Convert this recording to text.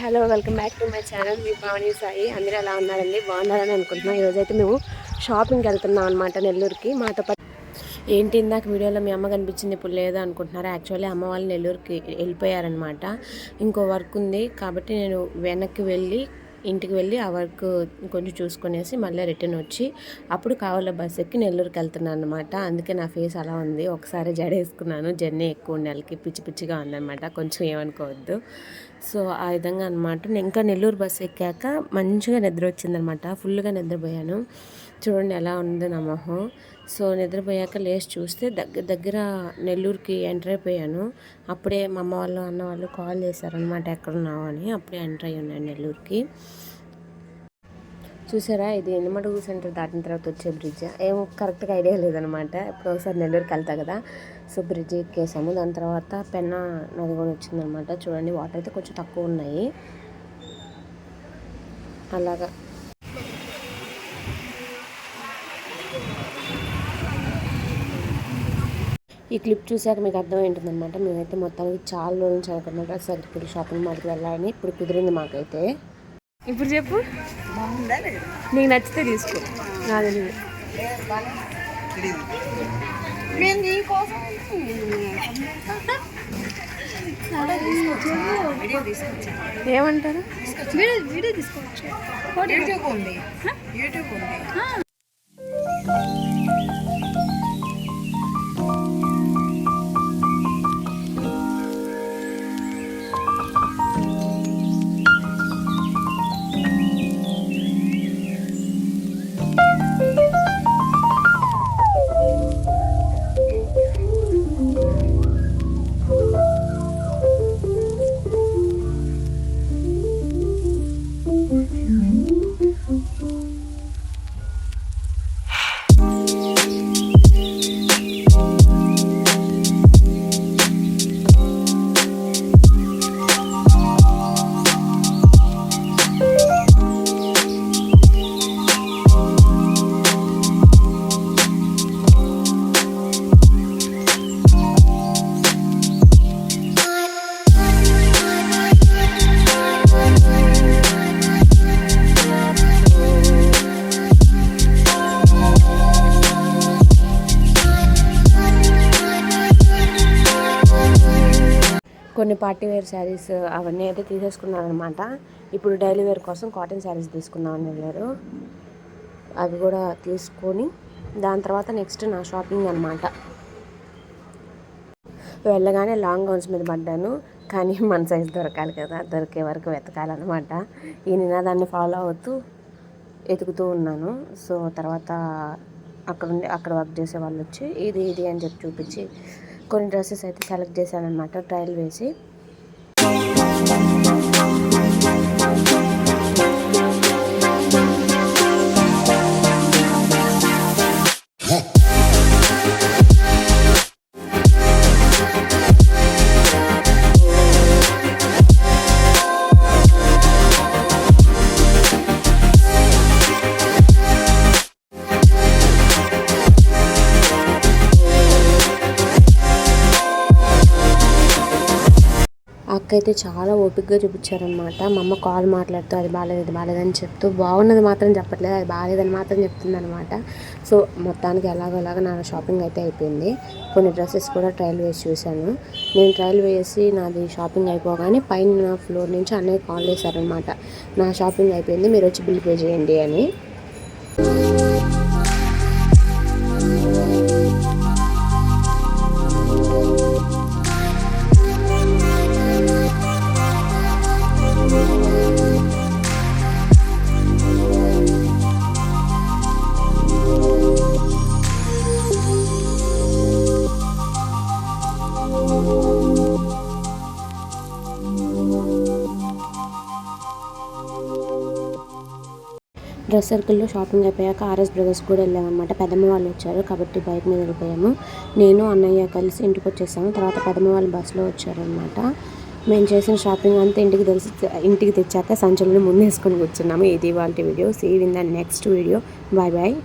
Hello, welcome back to my channel. మీ పావని సాయి. అందరూ ఎలా ఉన్నారండి? బాగున్నారని అనుకుంటున్నాం. ఈరోజైతే మేము షాపింగ్కి వెళ్తున్నాం అనమాట, నెల్లూరుకి. మాతో పాటు ఏంటి ఇందాక వీడియోలో మీ అమ్మ కనిపించింది, ఇప్పుడు లేదా అనుకుంటున్నారు. యాక్చువల్లీ అమ్మ వాళ్ళు నెల్లూరుకి వెళ్ళిపోయారనమాట. ఇంకో వర్క్ ఉంది కాబట్టి నేను వెనక్కి వెళ్ళి ఇంటికి వెళ్ళి ఆ వర్క్ కొంచెం చూసుకునేసి మళ్ళీ రిటర్న్ వచ్చి అప్పుడు కావాల బస్ ఎక్కి నెల్లూరుకి వెళ్తున్నాను అనమాట. అందుకే నా ఫేస్ అలా ఉంది. ఒకసారి జడేసుకున్నాను, జర్నీ ఎక్కువ నెలకి పిచ్చి పిచ్చిగా ఉందనమాట, కొంచెం ఏమనుకోవద్దు. సో ఆ విధంగా అనమాట. ఇంకా నెల్లూరు బస్ ఎక్కాక మంచిగా నిద్ర వచ్చిందనమాట, ఫుల్గా నిద్రపోయాను. చూడండి ఎలా ఉంది నా మొహం. సో నిద్రపోయాక లేచి చూస్తే దగ్గర నెల్లూరుకి ఎంటర్ అయిపోయాను. అప్పుడే మా అమ్మ వాళ్ళు అన్న వాళ్ళు కాల్ చేశారనమాట, ఎక్కడున్నావు అని. అప్పుడే ఎంటర్ అయ్యి ఉన్నాను నెల్లూరుకి. చూసారా, ఇది ఎన్నమడుగు సెంటర్ దాటిన తర్వాత వచ్చే బ్రిడ్జ్. ఏమో కరెక్ట్గా ఐడియా లేదనమాట. ఇప్పుడు ఒకసారి నెల్లూరుకి వెళ్తా కదా, సో బ్రిడ్జ్ ఎక్కేసాము. దాని తర్వాత పెన్నా నది కూడా వచ్చిందనమాట. చూడండి, వాటర్ అయితే కొంచెం తక్కువ ఉన్నాయి. అలాగా ఈ క్లిప్ చూసాక మీకు అర్థమైంటుందన్నమాట. మేమైతే మొత్తానికి చాలా రోజుల నుంచి అనుకున్నమాట సర్కిల్ షాపింగ్ మాల్కి వెళ్ళాలని. ఇప్పుడు కుదిరింది మాకైతే. ఇప్పుడు చెప్పు, నీకు నచ్చితే తీసుకో. నాది ఏమంటారు? వీడియో తీసుకోవచ్చు. యూట్యూబ్ ఉంది. కొన్ని పార్టీ వేర్ శారీస్ అవన్నీ అయితే తీసేసుకున్నాను అనమాట. ఇప్పుడు డైలీ వేర్ కోసం కాటన్ శారీస్ తీసుకుందామని వెళ్ళారు. అవి కూడా తీసుకొని దాని తర్వాత నెక్స్ట్ నా షాపింగ్ అనమాట. వెళ్ళగానే లాంగ్ గౌన్స్ మీద పడ్డాను, కానీ మన సైజ్ దొరకాలి కదా, దొరికే వరకు వెతకాలన్నమాట. ఈ నినాదాన్ని ఫాలో అవుతూ ఎతుకుతూ ఉన్నాను. సో తర్వాత అక్కడ వర్క్ చేసే వాళ్ళు వచ్చి ఇది అని చెప్పి చూపించి కొన్ని డ్రెస్సెస్ అయితే సెలెక్ట్ చేశానమాట, ట్రయల్ వేసి. అక్క అయితే చాలా ఓపికగా చూపించారనమాట. మా అమ్మ కాల్ మాట్లాడుతూ అది బాగాలేదు ఇది బాగాలేదని చెప్తూ, బాగున్నది మాత్రం చెప్పట్లేదు, అది బాగాలేదని మాత్రం చెప్తుందనమాట. సో మొత్తానికి ఎలాగోలాగా నా షాపింగ్ అయితే అయిపోయింది. కొన్ని డ్రెస్సెస్ కూడా ట్రయల్ వేసి చూశాను. నేను ట్రయల్ వేసి నాది షాపింగ్ అయిపోగానే పైన ఫ్లోర్ నుంచి అన్నయ్య కాల్ చేశారనమాట, నా షాపింగ్ అయిపోయింది, మీరు వచ్చి బిల్ పే చేయండి అని. డ్రెస్ సర్కిల్లో షాపింగ్ అయిపోయాక ఆర్ఎస్ బ్రదర్స్ కూడా వెళ్ళామన్నమాట. పెద్దమ్మ వాళ్ళు వచ్చారు కాబట్టి బైక్ మీద వెళ్ళిపోయాము. నేను అన్నయ్య కలిసి ఇంటికి వచ్చేసాము. తర్వాత పెద్దమ్మ వాళ్ళు బస్సులో వచ్చారనమాట. మేము చేసిన షాపింగ్ అంతా ఇంటికి తెచ్చాక సంచులను ముందేసుకొని కూర్చున్నాము. ఇది వాళ్ళ video. See you in the next video. Bye bye.